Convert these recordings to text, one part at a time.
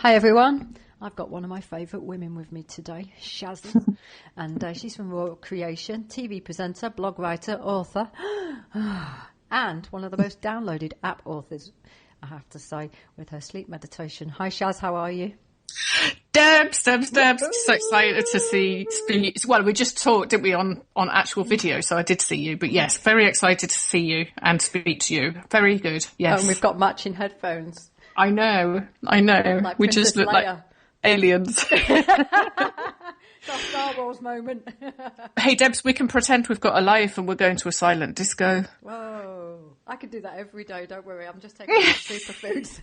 Hi everyone, I've got one of my favourite women with me today, Shazzie, and she's from Royal Creation, TV presenter, blog writer, author, and one of the most downloaded app authors, I have to say, with her sleep meditation. Hi Shaz, how are you? Debs, so excited to see you. Well, we just talked, didn't we, on actual video, so I did see you. But yes, very excited to see you and speak to you. Very good, yes. And we've got matching headphones. I know. Like We Princess just look Leia. like aliens. It's our Star Wars moment. Hey, Debs, we can pretend we've got a life and we're going to a silent disco. Whoa. I could do that every day, don't worry. I'm just taking my superfoods.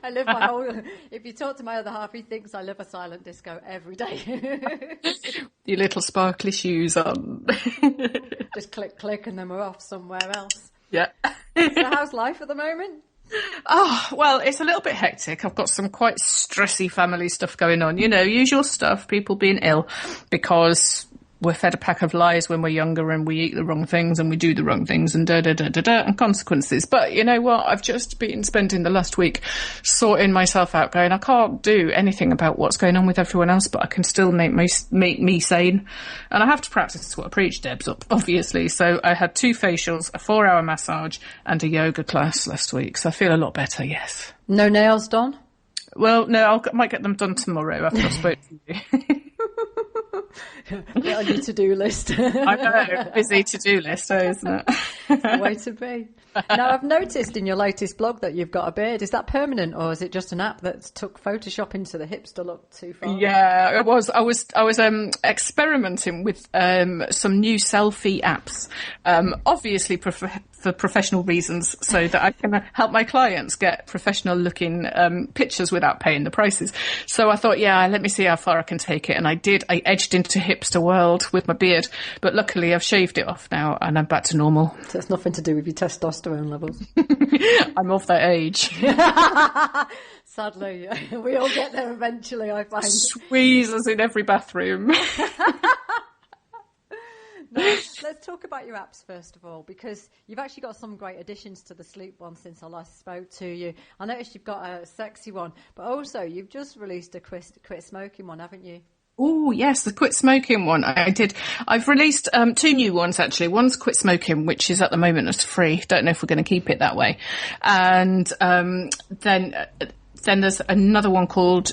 I live my whole... If you talk to my other half, he thinks I live a silent disco every day. Your little sparkly shoes on. Just click, and then we're off somewhere else. Yeah. So how's life at the moment? Oh, well, it's a little bit hectic. I've got some quite stressy family stuff going on. You know, usual stuff, people being ill because we're fed a pack of lies when we're younger and we eat the wrong things and we do the wrong things and and consequences. But you know what? I've just been spending the last week sorting myself out, going, I can't do anything about what's going on with everyone else, but I can still make me sane. And I have to practice what I preach, Debs, obviously. So I had 2 facials, a 4-hour massage and a yoga class last week. So I feel a lot better, yes. No nails done? Well, no, I might get them done tomorrow after I've spoken to you. Get on your to-do list. I know, busy to-do list, isn't it? It's the way to be. Now, I've noticed in your latest blog that you've got a beard. Is that permanent, or is it just an app that took Photoshop into the hipster look too far? Yeah, it was. I was experimenting with some new selfie apps, obviously for professional reasons, so that I can help my clients get professional-looking pictures without paying the prices. So I thought, yeah, let me see how far I can take it, and I did. I edged into hipster world with my beard, but luckily I've shaved it off now, and I'm back to normal. So it's nothing to do with your testosterone levels. I'm of that age. Sadly, we all get there eventually, I find. Squeezes in every bathroom. Now, let's talk about your apps first of all, because you've actually got some great additions to the sleep one since I last spoke to you. I noticed you've got a sexy one, but also you've just released a quit smoking one, haven't you? Oh, yes, the quit smoking one. I did. I've released 2 new ones, actually. One's quit smoking, which is at the moment as free. Don't know if we're going to keep it that way. And then there's another one called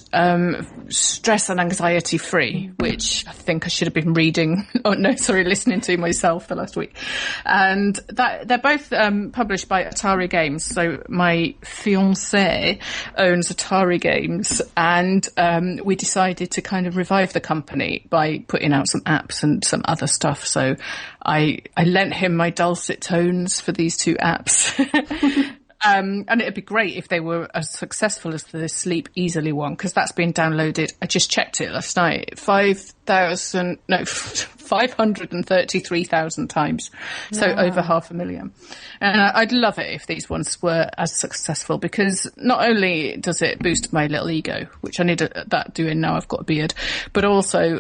Stress and Anxiety Free, which I think I should have been listening to myself the last week. And they're both published by Atari Games. So my fiancé owns Atari Games, and we decided to kind of revive the company by putting out some apps and some other stuff. So I lent him my dulcet tones for these 2 apps. And it'd be great if they were as successful as the Sleep Easily one, because that's been downloaded. I just checked it last night. 533,000 times. So over 500,000. And I'd love it if these ones were as successful, because not only does it boost my little ego, which I need that doing now I've got a beard, but also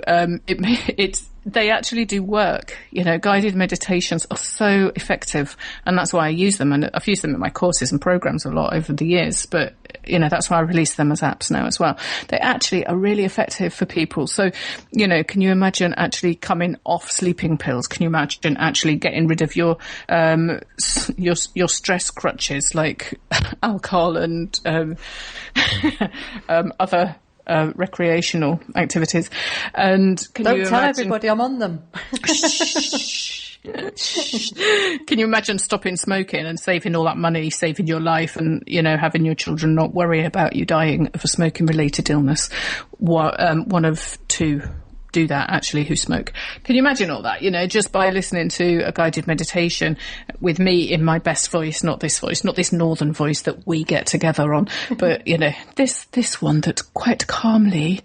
they actually do work. You know, guided meditations are so effective, and that's why I use them. And I've used them in my courses and programs a lot over the years, but you know, that's why I release them as apps now as well. They actually are really effective for people. So, you know, can you imagine actually coming off sleeping pills? Can you imagine actually getting rid of your stress crutches like alcohol and other recreational activities? And Don't tell everybody I'm on them. Can you imagine stopping smoking and saving all that money, saving your life, and you know, having your children not worry about you dying of a smoking related illness? One of 2 do that actually who smoke. Can you imagine all that, you know, just by listening to a guided meditation with me in my best voice, not this northern voice that we get together on, but you know, this one that quite calmly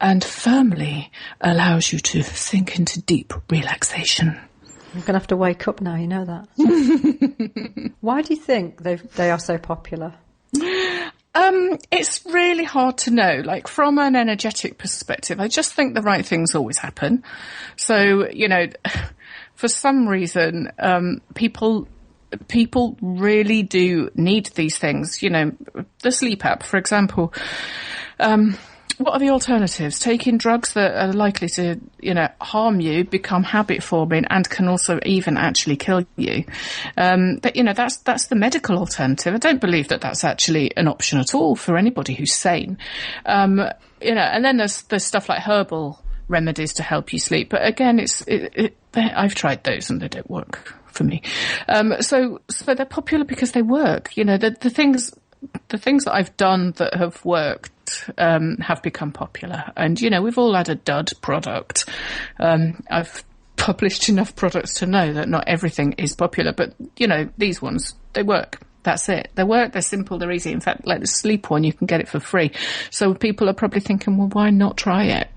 and firmly allows you to sink into deep relaxation. I'm going to have to wake up now, you know that. Why do you think they are so popular? It's really hard to know. Like, from an energetic perspective, I just think the right things always happen. So, you know, for some reason, people people really do need these things. You know, the sleep app, for example. What are the alternatives? Taking drugs that are likely to, you know, harm you, become habit forming, and can also even actually kill you. But, you know, that's the medical alternative. I don't believe that that's actually an option at all for anybody who's sane. You know, and then there's stuff like herbal remedies to help you sleep. But again, I've tried those and they don't work for me. So they're popular because they work. You know, the things that I've done that have worked have become popular. And, you know, we've all had a dud product. I've published enough products to know that not everything is popular, but, you know, these ones, they work. That's it. They work, they're simple, they're easy. In fact, like the sleep one, you can get it for free. So people are probably thinking, well, why not try it?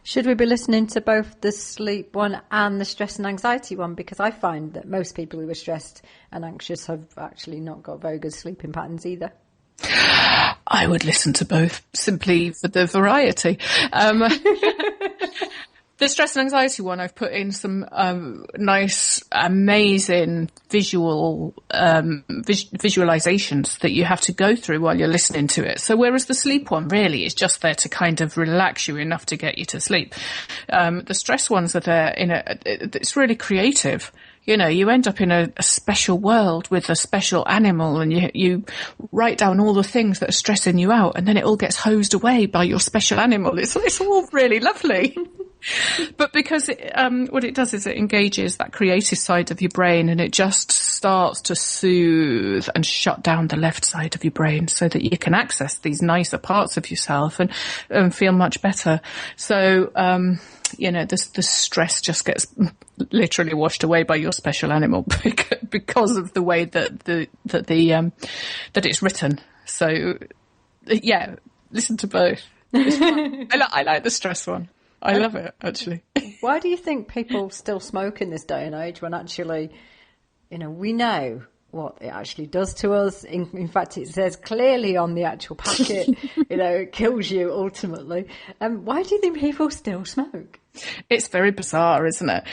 Should we be listening to both the sleep one and the stress and anxiety one? Because I find that most people who are stressed and anxious have actually not got very good sleeping patterns either. I would listen to both simply for the variety. The stress and anxiety one, I've put in some nice, amazing visualizations that you have to go through while you're listening to it. So whereas the sleep one really is just there to kind of relax you enough to get you to sleep, the stress ones are there it's really creative. You know, you end up in a special world with a special animal, and you write down all the things that are stressing you out, and then it all gets hosed away by your special animal. It's all really lovely. But because what it does is it engages that creative side of your brain, and it just starts to soothe and shut down the left side of your brain so that you can access these nicer parts of yourself and feel much better. So, you know, the stress just gets literally washed away by your special animal because of the way that it's written. So, yeah, listen to both. I like the stress one. I love it, actually. Why do you think people still smoke in this day and age when actually, you know, we know what it actually does to us? In fact, it says clearly on the actual packet, you know, it kills you ultimately. Why do you think people still smoke? It's very bizarre, isn't it?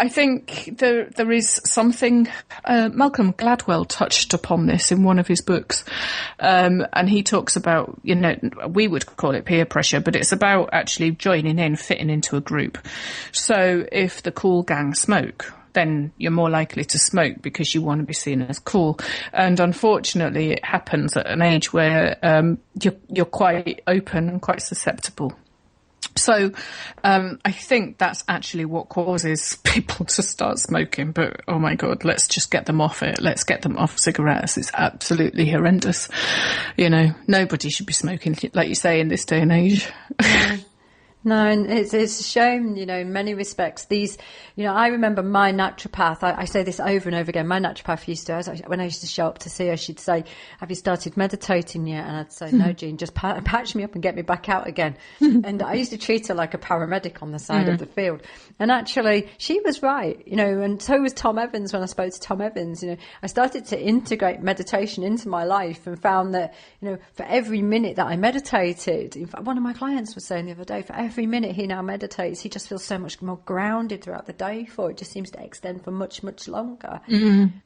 I think there is something, Malcolm Gladwell touched upon this in one of his books. And he talks about, you know, we would call it peer pressure, but it's about actually joining in, fitting into a group. So if the cool gang smoke, then you're more likely to smoke because you want to be seen as cool. And unfortunately, it happens at an age where you're quite open and quite susceptible. So I think that's actually what causes people to start smoking. But, oh, my God, let's just get them off it. Let's get them off cigarettes. It's absolutely horrendous. You know, nobody should be smoking, like you say, in this day and age. No, and it's a shame, you know, in many respects. These, you know, I remember my naturopath, I say this over and over again, my naturopath used to, when I used to show up to see her, she'd say, have you started meditating yet? And I'd say, no, Jean, just patch me up and get me back out again. And I used to treat her like a paramedic on the side of the field. And actually, she was right, you know, and so was Tom Evans when I spoke to Tom Evans. You know, I started to integrate meditation into my life and found that, you know, for every minute that I meditated, in fact, one of my clients was saying the other day, for every minute he now meditates, he just feels so much more grounded throughout the day. For it just seems to extend for much, much longer. Mm-hmm.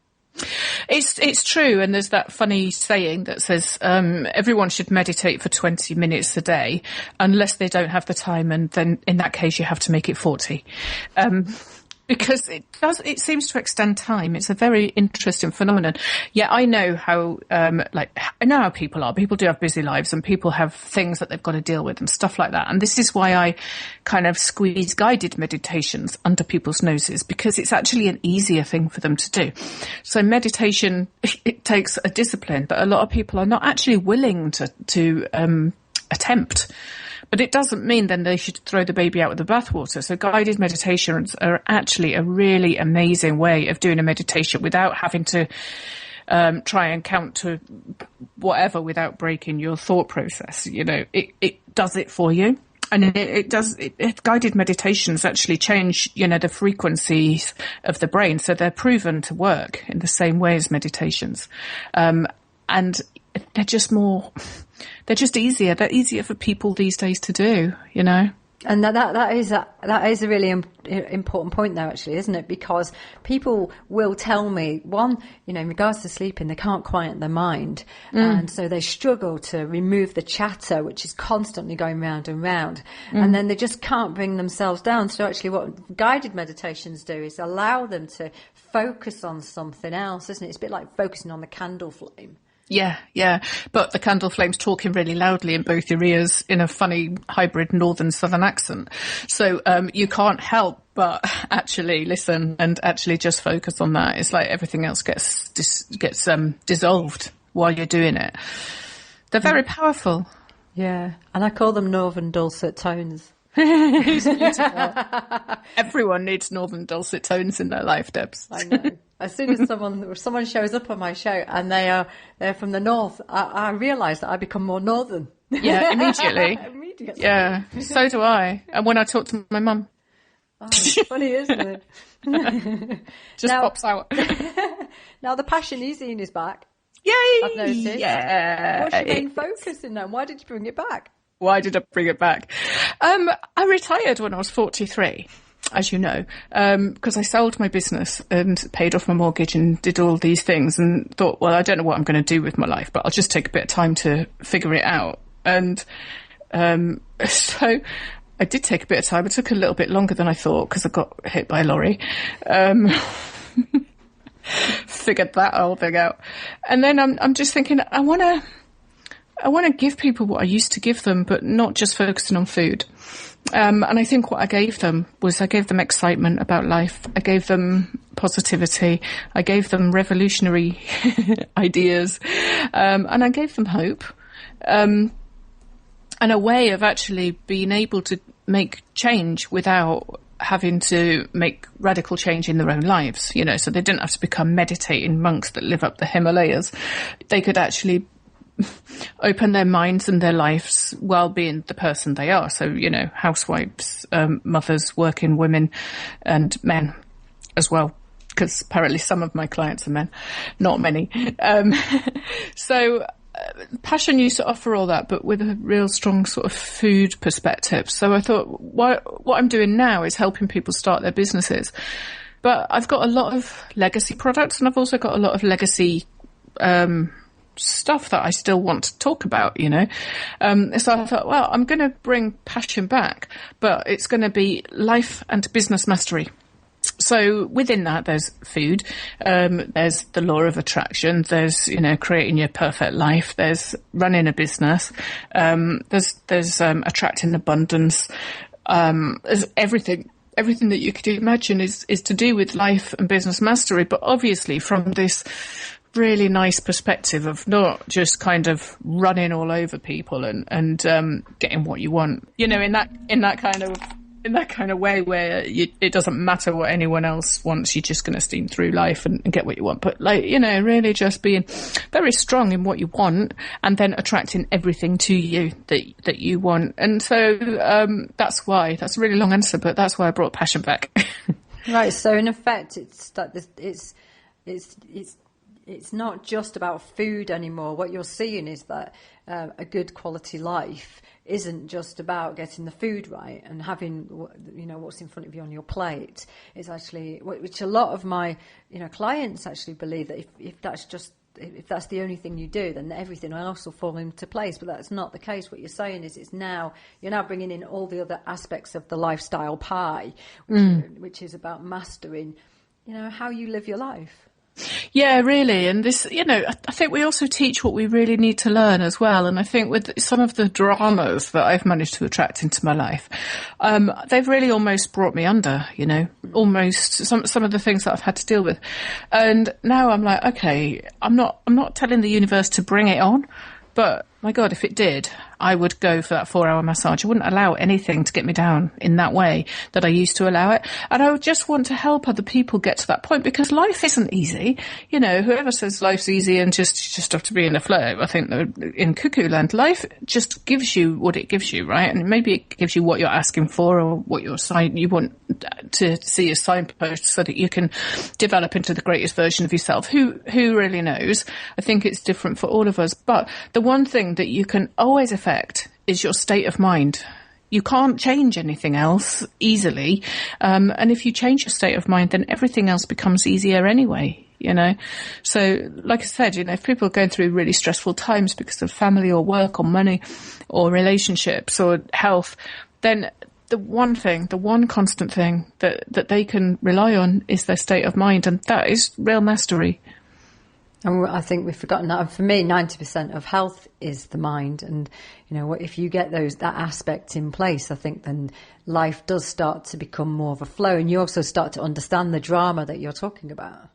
It's true, and there's that funny saying that says everyone should meditate for 20 minutes a day, unless they don't have the time, and then in that case you have to make it 40. Because it seems to extend time. It's a very interesting phenomenon. Yeah, I know how, I know how people are. People do have busy lives, and people have things that they've got to deal with and stuff like that. And this is why I kind of squeeze guided meditations under people's noses, because it's actually an easier thing for them to do. So meditation, it takes a discipline, but a lot of people are not actually willing to attempt. But it doesn't mean then they should throw the baby out with the bathwater. So guided meditations are actually a really amazing way of doing a meditation without having to try and count to whatever without breaking your thought process. You know, it does it for you. And guided meditations actually change, you know, the frequencies of the brain. So they're proven to work in the same way as meditations. And they're just easier. They're easier for people these days to do, you know. And that is a really important point there, actually, isn't it? Because people will tell me, one, in regards to sleeping, they can't quiet their mind. And so they struggle to remove the chatter, which is constantly going round and round. And then they just can't bring themselves down. So actually what guided meditations do is allow them to focus on something else, isn't it? It's a bit like focusing on the candle flame. Yeah. But the candle flame's talking really loudly in both your ears in a funny hybrid northern southern accent. So you can't help but actually listen and actually just focus on that. It's like everything else gets dissolved while you're doing it. They're very powerful. Yeah. And I call them northern dulcet tones. Everyone needs northern dulcet tones in their life, Debs. I know. As soon as someone shows up on my show and they're from the north, I realise that I become more northern. Yeah, immediately. Yeah, so do I. And when I talk to my mum. Oh, it's funny, isn't it? Just pops out. Now the Passion E-zine is back. Yay! I've noticed. Yeah. What's your main focus in that? Why did you bring it back? Why did I bring it back? I retired when I was 43, as you know, because I sold my business and paid off my mortgage and did all these things and thought, well, I don't know what I'm going to do with my life, but I'll just take a bit of time to figure it out. And so I did take a bit of time. It took a little bit longer than I thought because I got hit by a lorry. Figured that whole thing out. And then I'm just thinking, I want to give people what I used to give them, but not just focusing on food. And I think what I gave them excitement about life. I gave them positivity. I gave them revolutionary ideas. And I gave them hope. And a way of actually being able to make change without having to make radical change in their own lives, so they didn't have to become meditating monks that live up the Himalayas. They could actually open their minds and their lives while being the person they are. So, housewives, mothers, working women and men as well, because apparently some of my clients are men, not many. So Passion used to offer all that, but with a real strong sort of food perspective. So I thought what I'm doing now is helping people start their businesses. But I've got a lot of legacy products and I've also got a lot of legacy stuff that I still want to talk about, So I thought, well, I'm going to bring Passion back, but it's going to be life and business mastery. So within that, there's food, there's the law of attraction, there's, creating your perfect life, there's running a business, there's attracting abundance, there's everything that you could imagine is to do with life and business mastery, but obviously from this really nice perspective of not just kind of running all over people and getting what you want, in that kind of way where it doesn't matter what anyone else wants, you're just going to steam through life and get what you want. But really just being very strong in what you want and then attracting everything to you that you want. And so that's a really long answer, but that's why I brought Passion back. Right. So in effect, it's not just about food anymore. What you're seeing is that a good quality life isn't just about getting the food right and having, what's in front of you on your plate. It's actually, which a lot of my, clients actually believe that if that's the only thing you do, then everything else will fall into place. But that's not the case. What you're saying is you're now bringing in all the other aspects of the lifestyle pie, which is about mastering, how you live your life. Yeah, really. And this, I think we also teach what we really need to learn as well. And I think with some of the dramas that I've managed to attract into my life, they've really almost brought me under, almost some of the things that I've had to deal with. And now I'm like, okay, I'm not telling the universe to bring it on, but my God, if it did, I would go for that 4-hour massage. I wouldn't allow anything to get me down in that way that I used to allow it. And I would just want to help other people get to that point because life isn't easy. Whoever says life's easy and just have to be in the flow, I think in cuckoo land, life just gives you what it gives you, right? And maybe it gives you what you're asking for or what you want to see as signposts so that you can develop into the greatest version of yourself. Who really knows? I think it's different for all of us. But the one thing that you can always affect is your state of mind. You can't change anything else easily. And if you change your state of mind, then everything else becomes easier anyway, you know. So, like I said, you know, if people are going through really stressful times because of family or work or money or relationships or health, then the one constant thing that they can rely on is their state of mind. And that is real mastery. And I think we've forgotten that. And for me, 90% of health is the mind. And, you know, if you get that aspect in place, I think then life does start to become more of a flow. And you also start to understand the drama that you're talking about.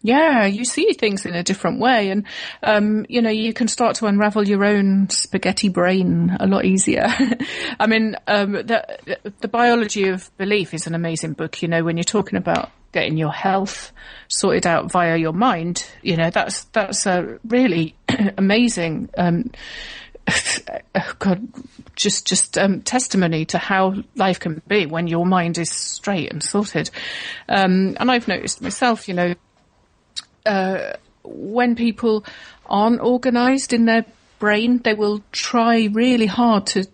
Yeah, you see things in a different way. And, you know, you can start to unravel your own spaghetti brain a lot easier. I mean, the Biology of Belief is an amazing book, you know, when you're talking about getting your health sorted out via your mind, you know, that's a really amazing, testimony to how life can be when your mind is straight and sorted. And I've noticed myself, you know, when people aren't organised in their brain, they will try really hard to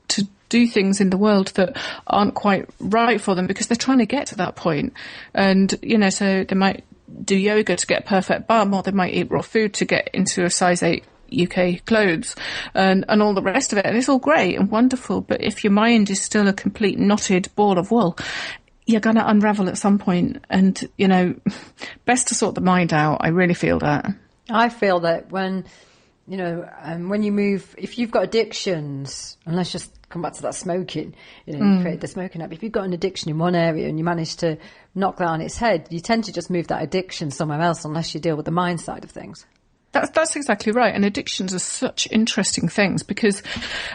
do things in the world that aren't quite right for them because they're trying to get to that point. And, you know, so they might do yoga to get a perfect bum, or they might eat raw food to get into a size 8 UK clothes and all the rest of it. And it's all great and wonderful. But if your mind is still a complete knotted ball of wool, you're going to unravel at some point. And, you know, best to sort the mind out. I really feel that. I feel that when, you know, when you move, if you've got addictions, and let's just come back to that smoking, you know, you create the smoking habit. If you've got an addiction in one area and you manage to knock that on its head, you tend to just move that addiction somewhere else unless you deal with the mind side of things. That's exactly right. And addictions are such interesting things because,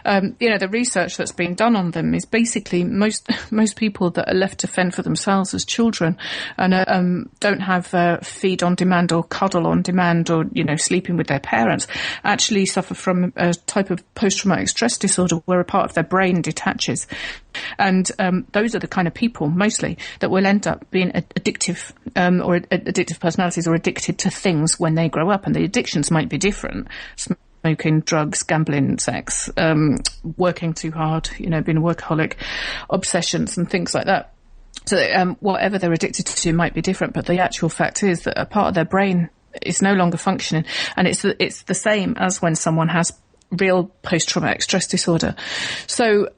you know, the research that's being done on them is basically most people that are left to fend for themselves as children and don't have feed on demand or cuddle on demand or, you know, sleeping with their parents actually suffer from a type of post-traumatic stress disorder where a part of their brain detaches. And those are the kind of people mostly that will end up being addictive or addictive personalities or addicted to things when they grow up. And the addictions might be different. Smoking, drugs, gambling, sex, working too hard, you know, being a workaholic, obsessions and things like that. So whatever they're addicted to might be different. But the actual fact is that a part of their brain is no longer functioning. And it's the same as when someone has real post-traumatic stress disorder. So,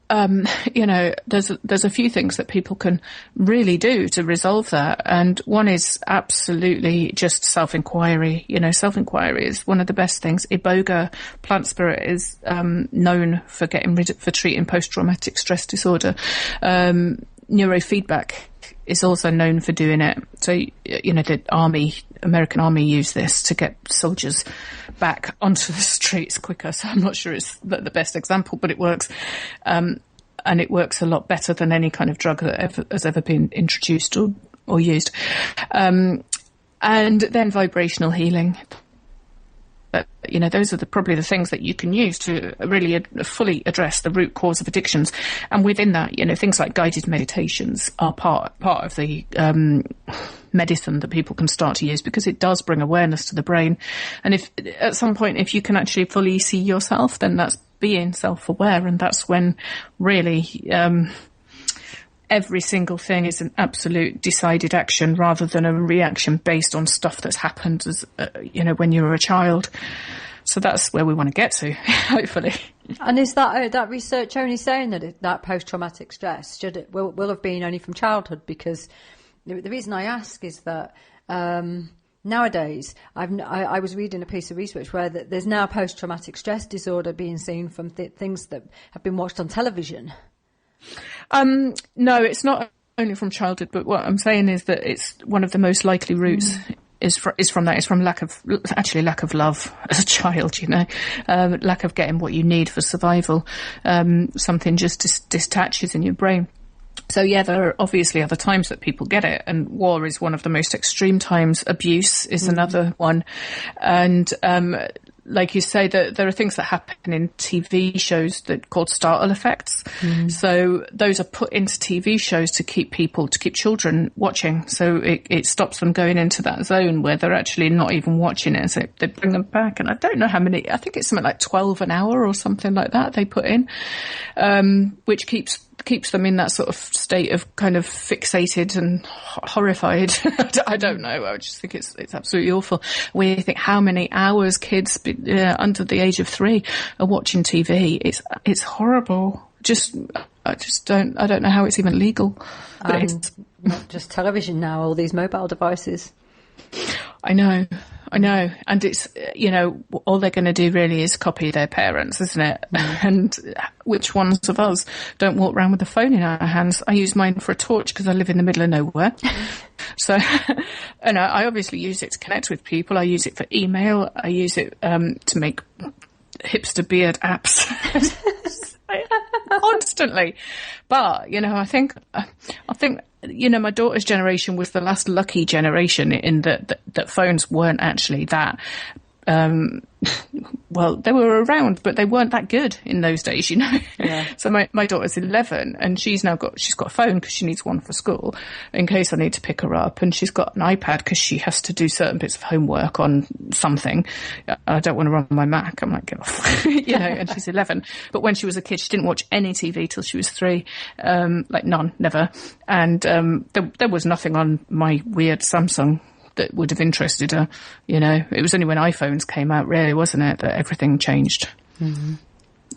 you know, there's a few things that people can really do to resolve that. And one is absolutely just self-inquiry. You know, self-inquiry is one of the best things. Iboga plant spirit is known for treating post-traumatic stress disorder. Neurofeedback is also known for doing it. So, you know, the American Army use this to get soldiers back onto the streets quicker. So I'm not sure it's the best example, but it works. And it works a lot better than any kind of drug that has ever been introduced or used. And then vibrational healing. But, you know, those are probably the things that you can use to really fully address the root cause of addictions. And within that, you know, things like guided meditations are part of the medicine that people can start to use because it does bring awareness to the brain. And if at some point, if you can actually fully see yourself, then that's being self-aware. And that's when really every single thing is an absolute decided action rather than a reaction based on stuff that's happened as you know, when you were a child. So that's where we want to get to, hopefully. And is that research only saying that post-traumatic stress will have been only from childhood? Because the reason I ask is that nowadays I was reading a piece of research where there's now post-traumatic stress disorder being seen from things that have been watched on television. No, it's not only from childhood, but what I'm saying is that it's one of the most likely roots is from that. It's from lack of love as a child, you know, lack of getting what you need for survival. Something just detaches in your brain. So yeah, there are obviously other times that people get it, and war is one of the most extreme times. Abuse is another one, and like you say, there are things that happen in TV shows that called startle effects. So those are put into TV shows to keep children watching. So it stops them going into that zone where they're actually not even watching it. So they bring them back. And I don't know how many, I think it's something like 12 an hour or something like that they put in, which keeps keeps them in that sort of state of kind of fixated and horrified. I don't know. I just think it's absolutely awful. We think how many hours kids under the age of 3 are watching TV. It's horrible. I don't know how it's even legal. But it's not just television now, all these mobile devices. I know. And it's, all they're going to do really is copy their parents, isn't it? And which ones of us don't walk around with a phone in our hands? I use mine for a torch because I live in the middle of nowhere. So, and I obviously use it to connect with people. I use it for email. I use it to make hipster beard apps. Constantly. But, I think my daughter's generation was the last lucky generation in that phones weren't actually that, well, they were around, but they weren't that good in those days, Yeah. So my daughter's 11 and she's got a phone because she needs one for school in case I need to pick her up. And she's got an iPad because she has to do certain bits of homework on something. I don't want to run my Mac. I'm like, get off, and she's 11. But when she was a kid, she didn't watch any TV till she was 3. Like none, never. And, there was nothing on my weird Samsung that would have interested her, It was only when iPhones came out, really, wasn't it, that everything changed. Mm-hmm.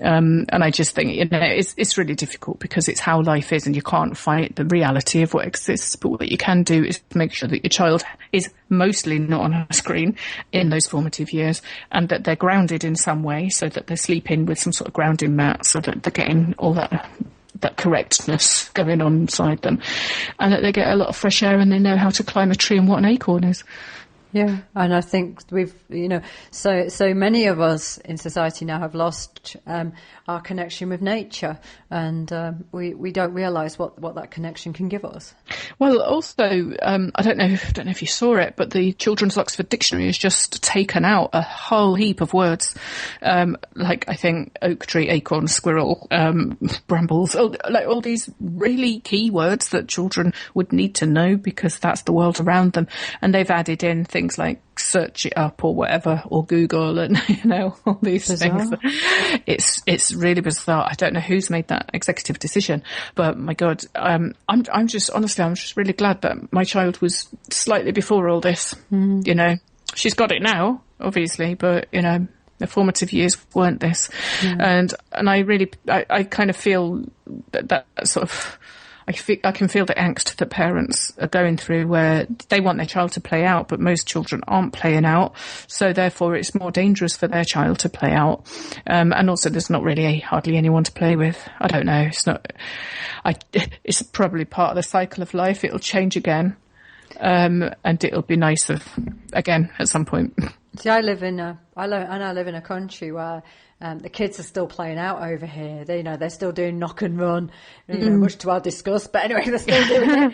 And I just think, it's really difficult because it's how life is and you can't fight the reality of what exists. But what you can do is make sure that your child is mostly not on a screen in those formative years and that they're grounded in some way so that they're sleeping with some sort of grounding mat so that they're getting all that correctness going on inside them and that they get a lot of fresh air and they know how to climb a tree and what an acorn is. Yeah, and I think we've, so many of us in society now have lost our connection with nature, and we don't realise what that connection can give us. Well, also, I don't know if you saw it, but the Children's Oxford Dictionary has just taken out a whole heap of words, like I think oak tree, acorn, squirrel, brambles, like all these really key words that children would need to know because that's the world around them, and they've added in things like search it up or whatever, or Google, and all these things. It's really bizarre. I don't know who's made that executive decision, but my God, I'm just really glad that my child was slightly before all this. She's got it now, obviously, but the formative years weren't this, and I kind of feel that sort of. I can feel the angst that parents are going through where they want their child to play out, but most children aren't playing out. So therefore it's more dangerous for their child to play out. And also there's not really hardly anyone to play with. I don't know. It's probably part of the cycle of life. It'll change again. And it'll be nicer again at some point. See, I live in a country where the kids are still playing out over here. They're still doing knock and run, much to our disgust. But anyway, they're still doing it.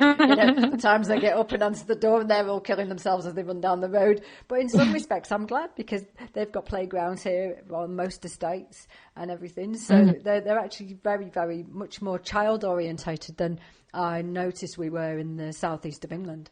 Sometimes they get up and answer the door and they're all killing themselves as they run down the road. But in some respects, I'm glad because they've got playgrounds here on most estates and everything. So they're actually very, very much more child orientated than I noticed we were in the southeast of England.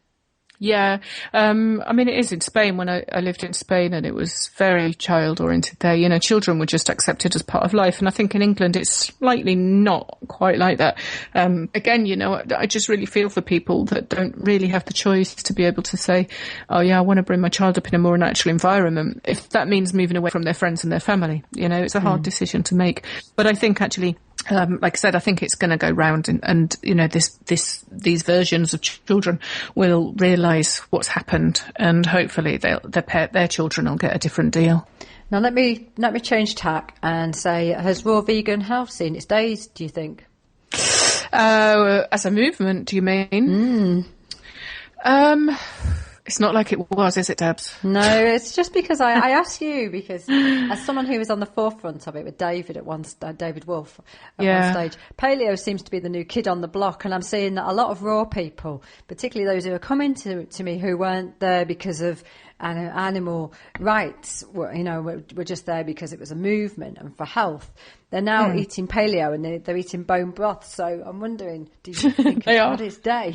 Yeah. It is in Spain when I lived in Spain, and it was very child oriented there. Children were just accepted as part of life. And I think in England it's slightly not quite like that. Again, I just really feel for people that don't really have the choice to be able to say, oh yeah, I want to bring my child up in a more natural environment. If that means moving away from their friends and their family, it's a hard decision to make. But I think actually, like I said, I think it's going to go round and these versions of children will realise what's happened, and hopefully their children will get a different deal. Now let me change tack and say, has raw vegan health seen its days, do you think? As a movement, do you mean? It's not like it was, is it, Debs? No, it's just because I asked you because as someone who was on the forefront of it with David David Wolfe at one stage, paleo seems to be the new kid on the block, and I'm seeing that a lot of raw people, particularly those who are coming to me who weren't there because of animal rights, were just there because it was a movement and for health. They're now eating paleo and they're eating bone broth. So I'm wondering, do you think it's had its day?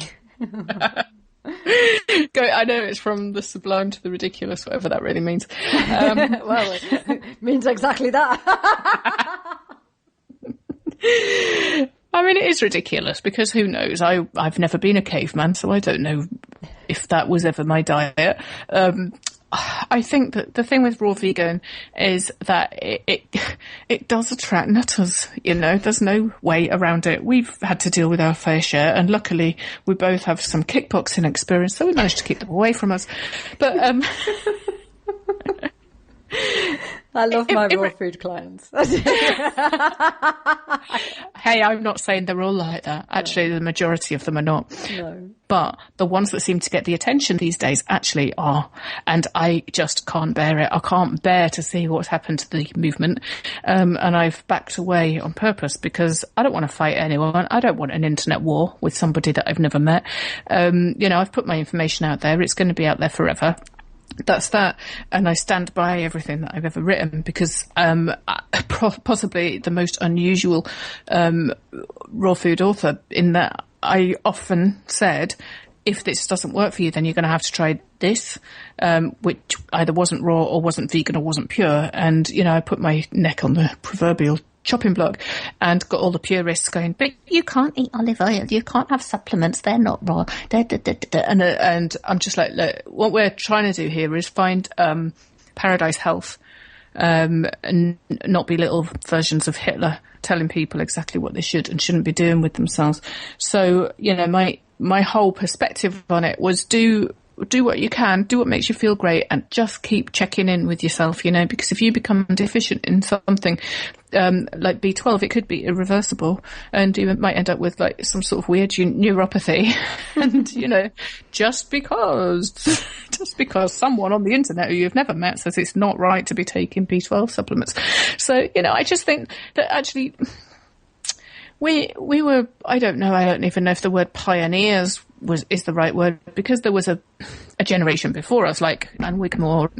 I know it's from the sublime to the ridiculous, whatever that really means. Well, it means exactly that. I mean, it is ridiculous because who knows? I've never been a caveman, so I don't know if that was ever my diet. I think that the thing with raw vegan is that it does attract nutters, you know, there's no way around it. We've had to deal with our fair share, and luckily we both have some kickboxing experience, so we managed to keep them away from us. But I love my raw food clients. Hey, I'm not saying they're all like that. Actually, the majority of them are not. No. But the ones that seem to get the attention these days actually are. And I just can't bear it. I can't bear to see what's happened to the movement. And I've backed away on purpose because I don't want to fight anyone. I don't want an internet war with somebody that I've never met. You know, I've put my information out there. It's going to be out there forever. That's that, and I stand by everything that I've ever written because possibly the most unusual raw food author in that I often said, if this doesn't work for you, then you're going to have to try this, which either wasn't raw or wasn't vegan or wasn't pure. And, you know, I put my neck on the proverbial chopping block and got all the purists going, but you can't eat olive oil, you can't have supplements, they're not raw. And I'm just like, look, what we're trying to do here is find paradise health, and not be little versions of Hitler telling people exactly what they should and shouldn't be doing with themselves. So, you know, my whole perspective on it was do what you can, do what makes you feel great, and just keep checking in with yourself, you know, because if you become deficient in something like B12, it could be irreversible and you might end up with like some sort of weird neuropathy. And, you know, just because someone on the internet who you've never met says it's not right to be taking B12 supplements. So, you know, I just think that actually we were, I don't even know if the word pioneers is the right word, because there was a generation before us, like Anne Wigmore,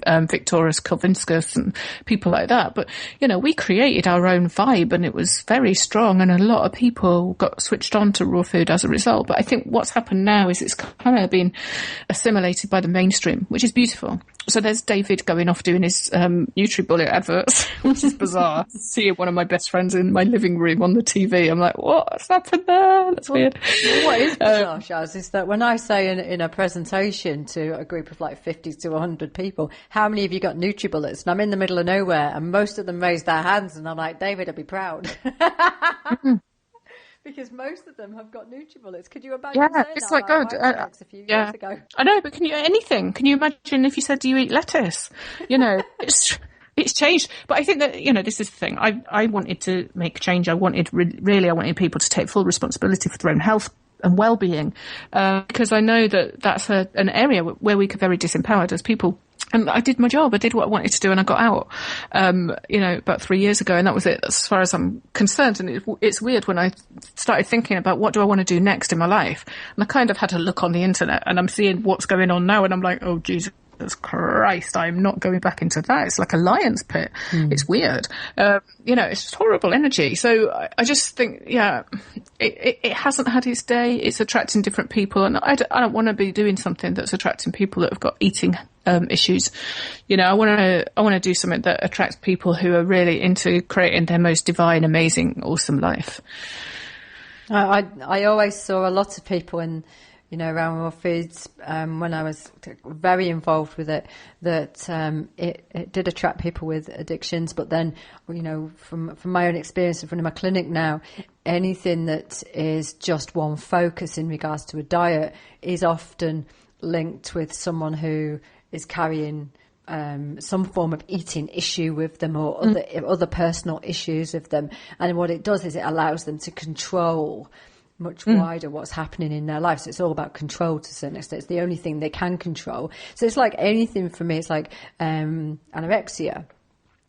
Victorious Kulvinskas and people like that. But, you know, we created our own vibe and it was very strong, and a lot of people got switched on to raw food as a result. But I think what's happened now is it's kind of been assimilated by the mainstream, which is beautiful. So there's David going off doing his NutriBullet adverts, which is bizarre. Seeing one of my best friends in my living room on the TV, I'm like, what's happened there? That's weird. What is bizarre, Shaz, is that when I say in a presentation to a group of like 50 to 100 people, how many of you got NutriBullets? And I'm in the middle of nowhere, and most of them raise their hands, and I'm like, David, I'd be proud. Because most of them have got NutriBullets. Could you imagine saying it's that like good. a few years ago? I know, but can you imagine if you said, do you eat lettuce? You know, it's changed. But I think that, you know, this is the thing. I wanted to make change. I wanted people to take full responsibility for their own health and well-being, because I know that that's an area where we get very disempowered as people. And I did my job. I did what I wanted to do, and I got out, you know, about 3 years ago, and that was it as far as I'm concerned. And it's weird when I started thinking about what do I want to do next in my life, and I kind of had a look on the internet, and I'm seeing what's going on now, and I'm like, oh, Jesus Christ, I'm not going back into that. It's like a lion's pit. It's weird. You know, it's just horrible energy. So I just think, it hasn't had its day. It's attracting different people, and I don't want to be doing something that's attracting people that have got eating issues. You know, I want to do something that attracts people who are really into creating their most divine, amazing, awesome life. I always saw a lot of people in, you know, around raw foods, when I was very involved with it, that it did attract people with addictions. But then, you know, from my own experience in front of my clinic now, anything that is just one focus in regards to a diet is often linked with someone who is carrying some form of eating issue with them, or other personal issues with them. And what it does is it allows them to control much wider what's happening in their life. So it's all about control to a certain extent. It's the only thing they can control. So it's like anything for me. It's like anorexia.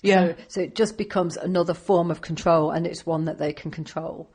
Yeah. So it just becomes another form of control, and it's one that they can control.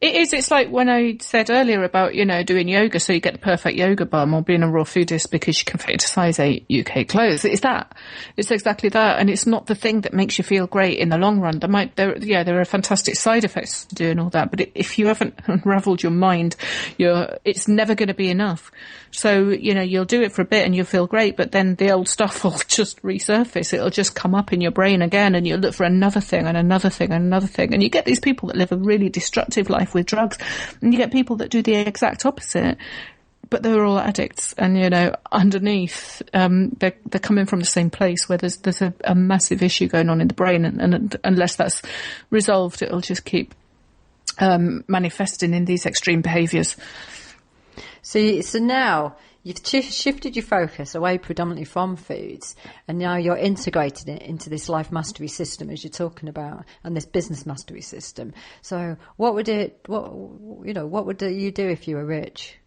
It is. It's like when I said earlier about, doing yoga so you get the perfect yoga bum, or being a raw foodist because you can fit into size 8 UK clothes. It's that. It's exactly that. And it's not the thing that makes you feel great in the long run. There are fantastic side effects to doing all that. But if you haven't unraveled your mind, it's never going to be enough. So, you'll do it for a bit and you'll feel great, but then the old stuff will just resurface. It'll just come up in your brain again, and you'll look for another thing and another thing and another thing. And you get these people that live a really destructive life with drugs, and you get people that do the exact opposite, but they're all addicts. And underneath, they're coming from the same place where there's a massive issue going on in the brain, and unless that's resolved, it'll just keep manifesting in these extreme behaviours. So now you've shifted your focus away predominantly from foods, and now you're integrating it into this life mastery system, as you're talking about, and this business mastery system. So what would you do if you were rich?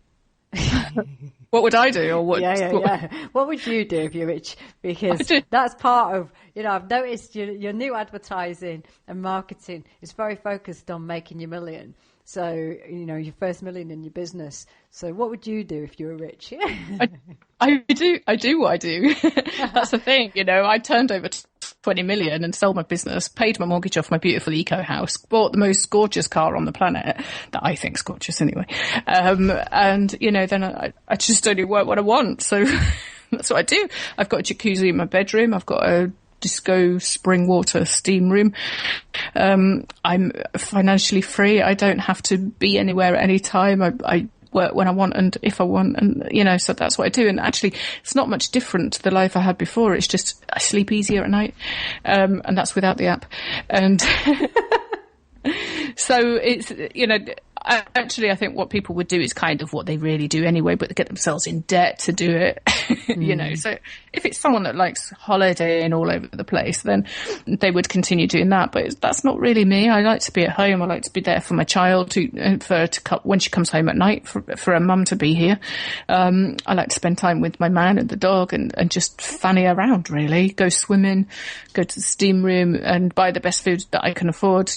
What would I do, or what? Yeah. What would you do if you're rich? Because that's part of, I've noticed your new advertising and marketing is very focused on making your million. So, your first million in your business. So what would you do if you were rich? I do what I do. That's the thing, I turned over 20 million and sold my business, paid my mortgage off my beautiful eco house, bought the most gorgeous car on the planet, that I think's gorgeous anyway. And, then I just only work what I want. So that's what I do. I've got a jacuzzi in my bedroom. I've got a disco spring water steam room. I'm financially free. I don't have to be anywhere at any time. I work when I want and if I want, and so that's what I do. And actually it's not much different to the life I had before. It's just I sleep easier at night, and that's without the app. And so it's actually I think what people would do is kind of what they really do anyway, but they get themselves in debt to do it. So if it's someone that likes holidaying all over the place, then they would continue doing that. But that's not really me. I like to be at home. I like to be there for my child, when she comes home at night, for a mum to be here. I like to spend time with my man and the dog, and just fanny around, really. Go swimming, go to the steam room, and buy the best food that I can afford.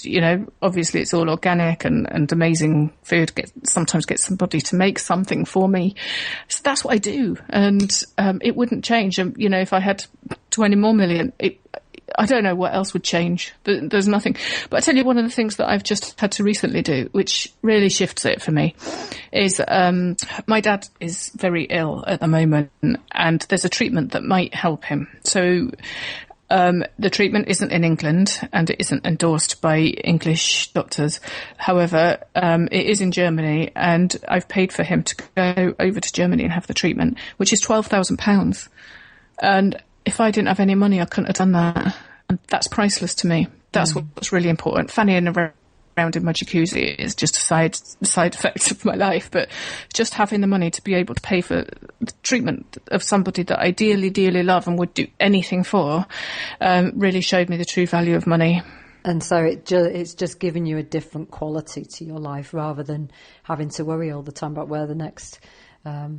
Obviously it's all organic and amazing food. Sometimes get somebody to make something for me. So that's what I do. And it wouldn't change. If I had 20 more million, I don't know what else would change. There's nothing. But I tell you, one of the things that I've just had to recently do, which really shifts it for me, is my dad is very ill at the moment, and there's a treatment that might help him. So the treatment isn't in England, and it isn't endorsed by English doctors. However, it is in Germany, and I've paid for him to go over to Germany and have the treatment, which is £12,000. And if I didn't have any money, I couldn't have done that. And that's priceless to me. That's what's really important. Fannying around in my jacuzzi is just a side effect of my life, but just having the money to be able to pay for the treatment of somebody that I dearly love and would do anything for, really showed me the true value of money. And so it's just given you a different quality to your life, rather than having to worry all the time about where the next, how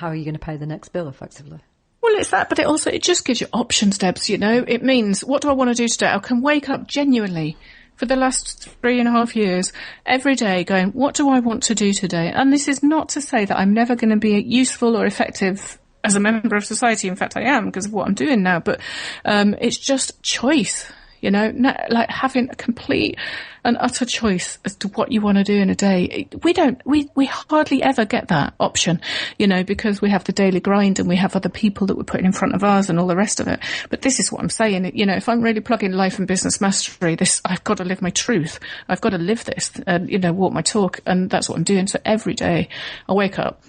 are you going to pay the next bill, effectively. Well, it's that, but it just gives you options, Debs. It means, what do I want to do today? I can wake up genuinely for the last 3.5 years, every day going, what do I want to do today? And this is not to say that I'm never going to be useful or effective as a member of society. In fact, I am, because of what I'm doing now. But it's just choice, like having a complete and utter choice as to what you want to do in a day. We hardly ever get that option, because we have the daily grind and we have other people that we're putting in front of us and all the rest of it. But this is what I'm saying. If I'm really plugging life and business mastery, I've got to live my truth. I've got to live this and, walk my talk. And that's what I'm doing. So every day I wake up.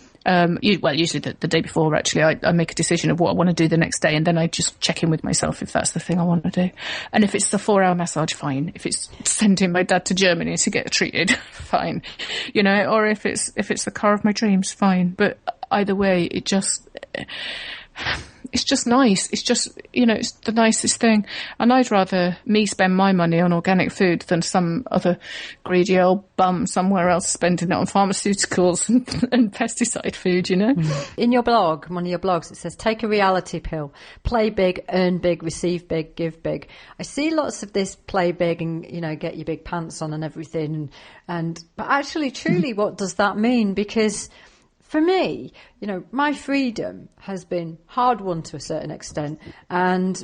Usually the day before, actually, I make a decision of what I want to do the next day, and then I just check in with myself if that's the thing I want to do. And if it's the 4-hour massage, fine. If it's sending my dad to Germany to get treated, fine. Or if it's the car of my dreams, fine. But either way, it's just nice. It's just, it's the nicest thing. And I'd rather me spend my money on organic food than some other greedy old bum somewhere else spending it on pharmaceuticals and pesticide food, In your blog, one of your blogs, it says, take a reality pill, play big, earn big, receive big, give big. I see lots of this play big and, get your big pants on and everything. But actually, truly, what does that mean? Because for me, my freedom has been hard won to a certain extent. And,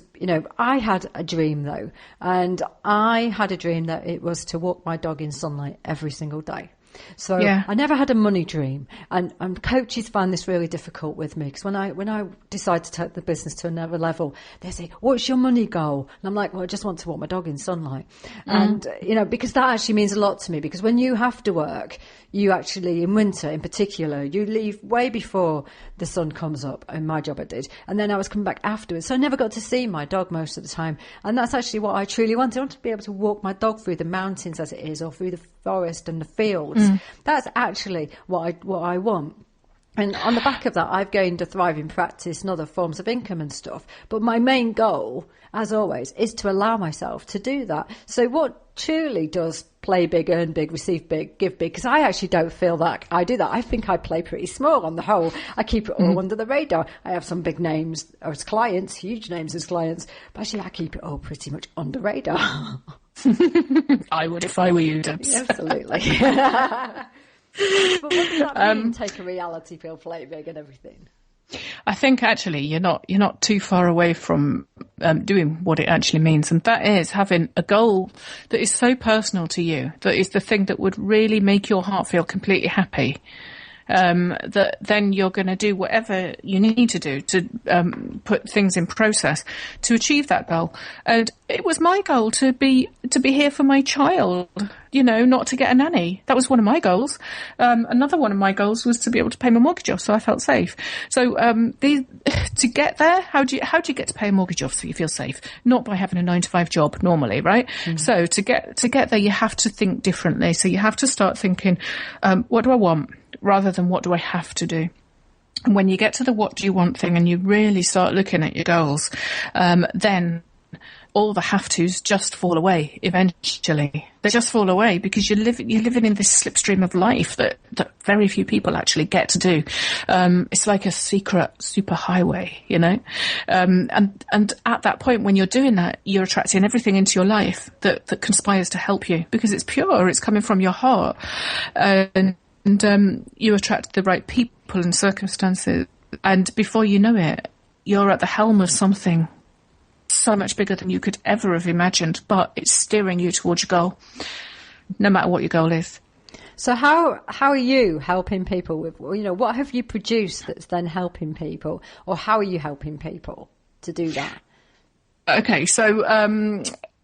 I had a dream, though. And I had a dream that it was to walk my dog in sunlight every single day. So I never had a money dream, and coaches find this really difficult with me, because when I decide to take the business to another level, they say, what's your money goal? And I'm like, well, I just want to walk my dog in sunlight. And because that actually means a lot to me, because when you have to work, you actually, in winter in particular, you leave way before the sun comes up, and my job I did, and then I was coming back afterwards, so I never got to see my dog most of the time. And that's actually what I truly wanted. I wanted to be able to walk my dog through the mountains as it is, or through the forest and the fields. That's actually what I want. And on the back of that, I've gained a thriving practice and other forms of income and stuff. But my main goal, as always, is to allow myself to do that. So what truly does play big, earn big, receive big, give big? Because I actually don't feel that I do that. I think I play pretty small on the whole. I keep it all under the radar. I have some big names as clients, huge names as clients, but actually I keep it all pretty much under radar. I would if I were you, Debs. Absolutely. But what does that mean, take a reality pill, play big and everything? I think actually you're not too far away from doing what it actually means, and that is having a goal that is so personal to you, that is the thing that would really make your heart feel completely happy. That then you're going to do whatever you need to do to put things in process to achieve that goal. And it was my goal to be here for my child, not to get a nanny. That was one of my goals. Another one of my goals was to be able to pay my mortgage off, so I felt safe. So to get there, how do you get to pay a mortgage off so you feel safe? Not by having a 9-to-5 job normally, right? So to get there, you have to think differently. So you have to start thinking, what do I want, rather than what do I have to do? And when you get to the what do you want thing and you really start looking at your goals, then all the have-tos just fall away eventually. They just fall away because you're living in this slipstream of life that very few people actually get to do. It's like a secret superhighway, and at that point when you're doing that, you're attracting everything into your life that conspires to help you, because it's pure, it's coming from your heart. And you attract the right people and circumstances, and before you know it, you're at the helm of something so much bigger than you could ever have imagined, but it's steering you towards your goal, no matter what your goal is. So how are you helping people with, what have you produced that's then helping people, or how are you helping people to do that? Okay, so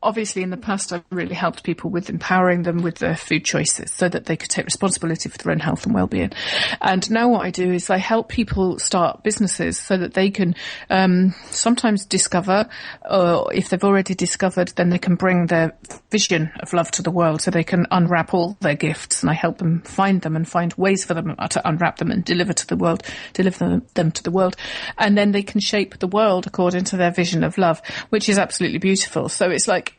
obviously in the past I've really helped people with empowering them with their food choices so that they could take responsibility for their own health and well-being. And now what I do is I help people start businesses so that they can sometimes discover, or if they've already discovered, then they can bring their vision of love to the world, so they can unwrap all their gifts, and I help them and find ways for them to unwrap them and deliver them to the world. And then they can shape the world according to their vision of love, which is absolutely beautiful. So it's like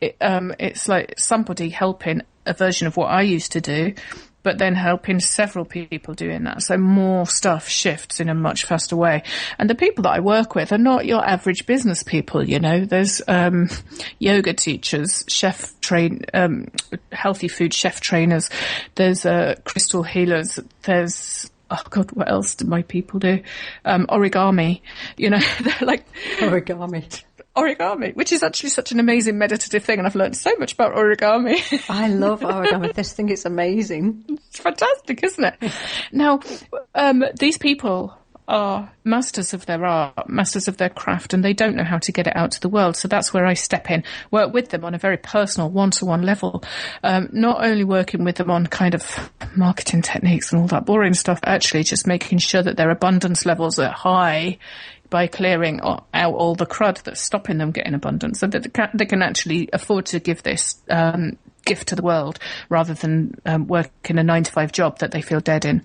somebody helping a version of what I used to do, but then helping several people doing that. So more stuff shifts in a much faster way. And the people that I work with are not your average business people, There's yoga teachers, healthy food chef trainers. There's crystal healers. There's what else do my people do? Origami. They're like origami, which is actually such an amazing meditative thing, and I've learned so much about origami. I love origami. I just think it's amazing. It's fantastic, isn't it? Now, these people are masters of their art, masters of their craft, and they don't know how to get it out to the world. So that's where I step in, work with them on a very personal one-to-one level, not only working with them on kind of marketing techniques and all that boring stuff, actually just making sure that their abundance levels are high by clearing out all the crud that's stopping them getting abundance, so that they can actually afford to give this gift to the world, rather than working a 9-to-5 job that they feel dead in.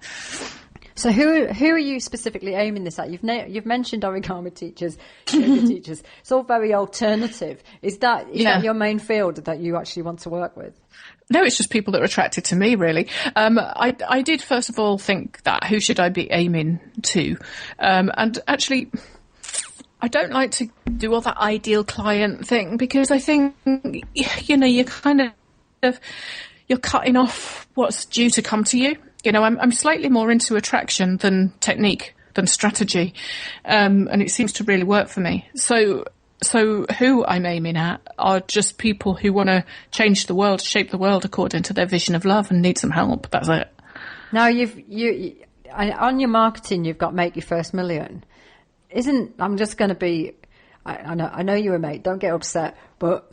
So who are you specifically aiming this at? You've mentioned origami teachers, yoga teachers. It's all very alternative. Is that your main field that you actually want to work with? No, it's just people that are attracted to me, really. I did first of all think that who should I be aiming to? And actually, I don't like to do all that ideal client thing, because I think, you're kind of, you're cutting off what's due to come to you. I'm slightly more into attraction than technique, than strategy. And it seems to really work for me. So who I'm aiming at are just people who want to change the world, shape the world according to their vision of love and need some help. That's it. Now on your marketing, you've got Make Your First Million. I'm just going to be, I know you're a mate, don't get upset, but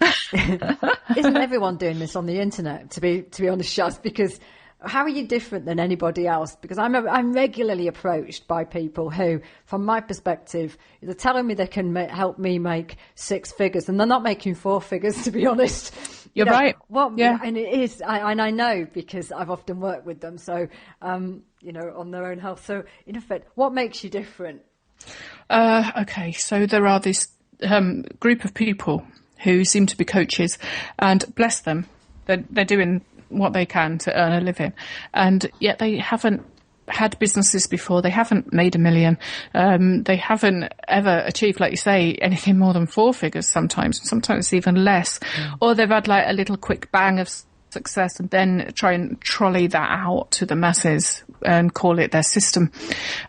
isn't everyone doing this on the internet, to be honest, Shaz? Because how are you different than anybody else? Because I'm regularly approached by people who, from my perspective, they're telling me they can help me make 6 figures, and they're not making 4 figures, to be honest. You're right. Yeah. And it is, and I know because I've often worked with them. So, on their own health. So, in effect, what makes you different? Okay, so there are this group of people who seem to be coaches, and bless them, they're doing what they can to earn a living, and yet they haven't had businesses before. They haven't made $1 million. They haven't ever achieved, like you say, anything more than 4 figures sometimes even less. Or they've had like a little quick bang of success and then try and trolley that out to the masses and call it their system.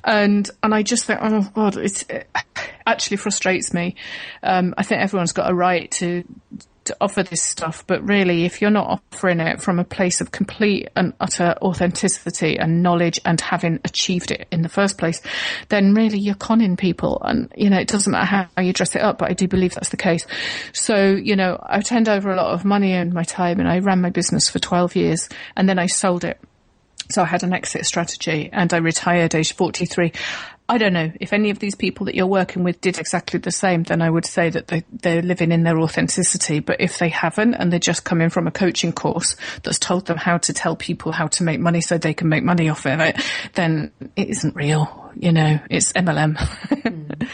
And I just think, oh God, it actually frustrates me. I think everyone's got a right to offer this stuff, but really, if you're not offering it from a place of complete and utter authenticity and knowledge and having achieved it in the first place, then really you're conning people. And, it doesn't matter how you dress it up, but I do believe that's the case. So, I turned over a lot of money and my time, and I ran my business for 12 years and then I sold it. So I had an exit strategy and I retired age 43. I don't know if any of these people that you're working with did exactly the same, then I would say that they're living in their authenticity. But if they haven't, and they're just coming from a coaching course that's told them how to tell people how to make money so they can make money off of it, then it isn't real. It's MLM.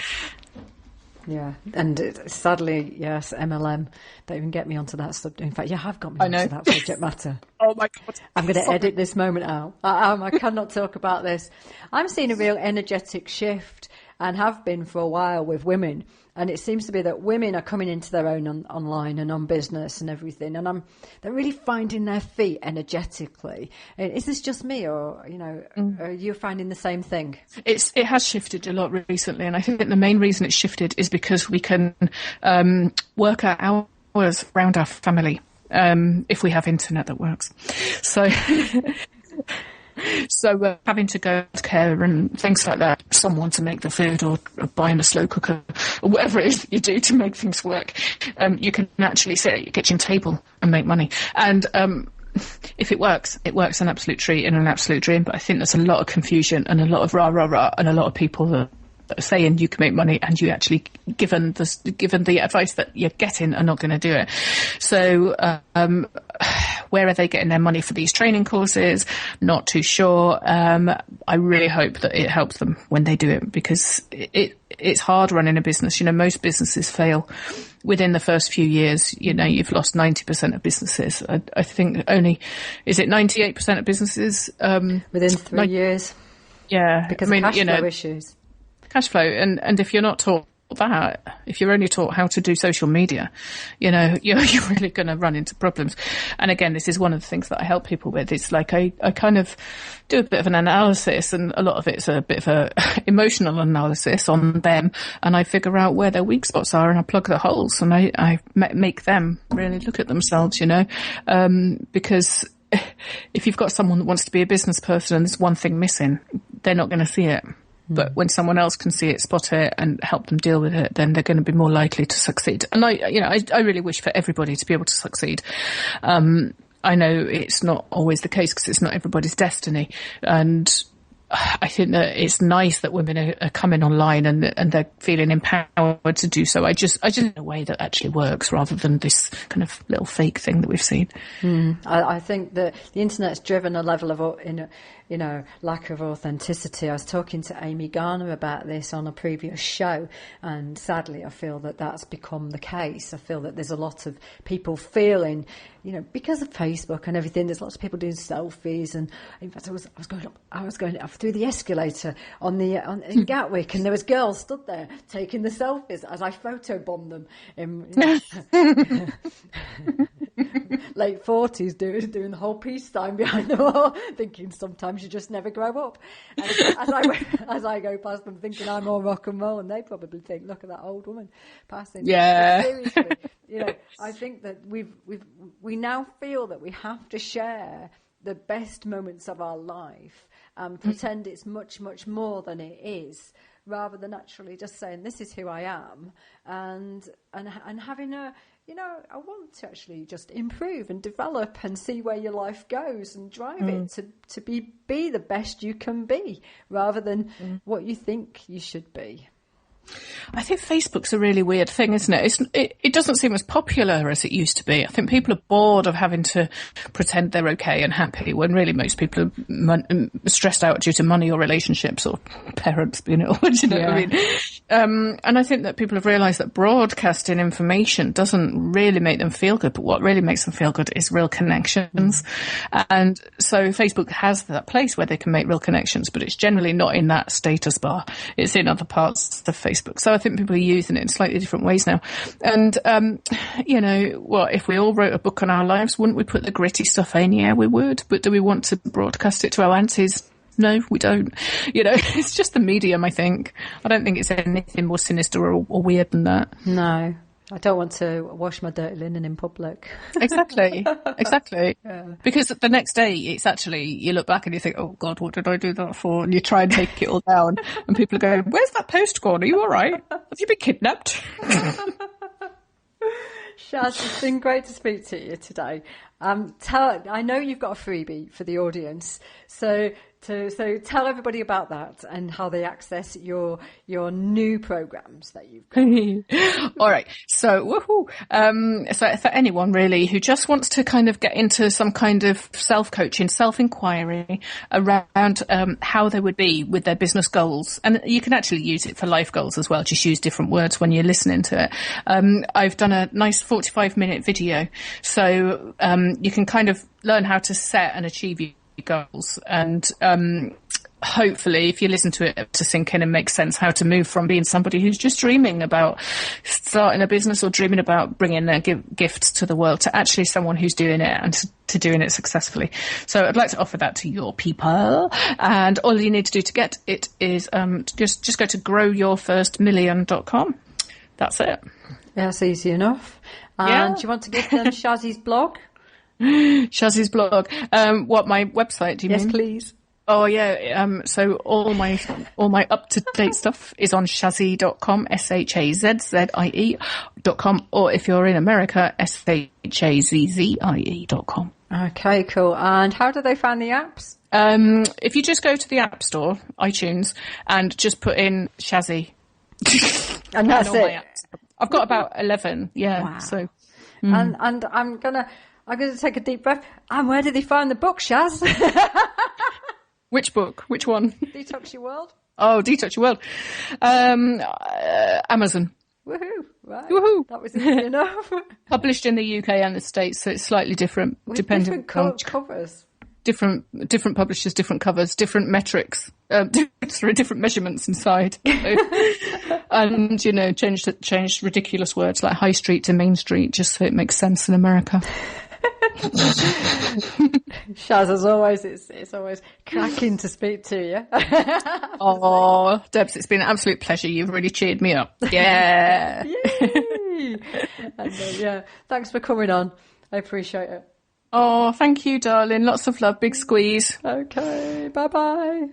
Yeah, and sadly, yes, MLM. Don't even get me onto that subject. In fact, you have got me onto that subject matter. Oh my God! I'm going to edit this moment out. I cannot talk about this. I'm seeing a real energetic shift, and have been for a while, with women. And it seems to be that women are coming into their own online and on business and everything. And they're really finding their feet energetically. Is this just me, or, are you finding the same thing? It has shifted a lot recently. And I think the main reason it's shifted is because we can work our hours around our family if we have internet that works. So... So having to go to care and things like that, someone to make the food, or buying a slow cooker, or whatever it is that you do to make things work, you can actually sit at your kitchen table and make money. And if it works an absolute treat and an absolute dream. But I think there's a lot of confusion and a lot of rah, and a lot of people that are saying you can make money, and you actually, given the advice that you're getting, are not going to do it. So where are they getting their money for these training courses? Not too sure. I really hope that it helps them when they do it, because it's hard running a business. Most businesses fail within the first few years. You've lost 90% of businesses. I think only, is it 98% of businesses? Within 3 years. Yeah. Because of cash flow issues. Cash flow. And if you're not taught that, if you're only taught how to do social media, you're really going to run into problems. And again, this is one of the things that I help people with. It's like I kind of do a bit of an analysis, and a lot of it's a bit of a emotional analysis on them, and I figure out where their weak spots are, and I plug the holes, and I make them really look at themselves, because if you've got someone that wants to be a business person and there's one thing missing, they're not going to see it. But when someone else can see it, spot it, and help them deal with it, then they're going to be more likely to succeed. And I really wish for everybody to be able to succeed. I know it's not always the case, because it's not everybody's destiny. And I think that it's nice that women are coming online and they're feeling empowered to do so. I just in a way that actually works rather than this kind of little fake thing that we've seen. I think that the internet's driven a level of, lack of authenticity. I was talking to Amy Garner about this on a previous show, and sadly I feel that that's become the case. I feel that there's a lot of people feeling, because of Facebook and everything, there's lots of people doing selfies. And in fact, I was going up through the escalator in Gatwick, and there was girls stood there taking the selfies as I photobombed them in late 40s doing the whole peace sign behind the wall, thinking sometimes you just never grow up. And as I go past them thinking I'm all rock and roll, and they probably think, look at that old woman passing. Yeah. But seriously, I think that we now feel that we have to share the best moments of our life and pretend it's much, much more than it is, rather than actually just saying, this is who I am, and having I want to actually just improve and develop and see where your life goes and drive it to be the best you can be, rather than what you think you should be. I think Facebook's a really weird thing, isn't it? It doesn't seem as popular as it used to be. I think people are bored of having to pretend they're okay and happy, when really most people are stressed out due to money or relationships or parents being ill. What I mean? And I think that people have realised that broadcasting information doesn't really make them feel good, but what really makes them feel good is real connections. And so Facebook has that place where they can make real connections, but it's generally not in that status bar. It's in other parts of Facebook. So I think people are using it in slightly different ways now. And, if we all wrote a book on our lives, wouldn't we put the gritty stuff in? Yeah, we would. But do we want to broadcast it to our aunties? No, we don't. It's just the medium, I think. I don't think it's anything more sinister or weird than that. No. I don't want to wash my dirty linen in public. Exactly. Yeah. Because the next day, it's actually, you look back and you think, oh God, what did I do that for? And you try and take it all down. And people are going, where's that post gone? Are you all right? Have you been kidnapped? Shaz, it's been great to speak to you today. I know you've got a freebie for the audience, so tell everybody about that and how they access your new programs that you've got. All right. So, woohoo. So for anyone really who just wants to kind of get into some kind of self-coaching, self-inquiry around how they would be with their business goals, and you can actually use it for life goals as well, just use different words when you're listening to it. I've done a nice 45-minute video, so you can kind of learn how to set and achieve your goals, and hopefully if you listen to it to sink in and make sense, how to move from being somebody who's just dreaming about starting a business or dreaming about bringing their gifts to the world to actually someone who's doing it and to doing it successfully. So I'd like to offer that to your people, and all you need to do to get it is just go to growyourfirstmillion.com. That's it. That's easy enough. And do you want to give them Shazzie's blog? Shazzie's blog. What, my website, do you mean? Yes, please. Oh, yeah. So all my up-to-date stuff is on shazzie.com, SHAZZIE.com, or if you're in America, SHAZZIE.com. Okay, cool. And how do they find the apps? If you just go to the App Store, iTunes, and just put in Shazzie. And that's it. I've got about 11, yeah. Wow. So, and I'm gonna take a deep breath. And where did they find the book, Shaz? Which book? Which one? Detox Your World. Oh, Detox Your World. Amazon. Woohoo! Right. Woohoo! That was easy enough. Published in the UK and the States, so it's slightly different, with depending different on covers. Different publishers, different covers, different metrics, different measurements inside. And, changed ridiculous words like high street to main street just so it makes sense in America. Shaz, as always, it's always cracking to speak to you. Oh, Debs, it's been an absolute pleasure. You've really cheered me up. Yeah. Yay! And thanks for coming on. I appreciate it. Oh, thank you, darling. Lots of love. Big squeeze. Okay, bye-bye.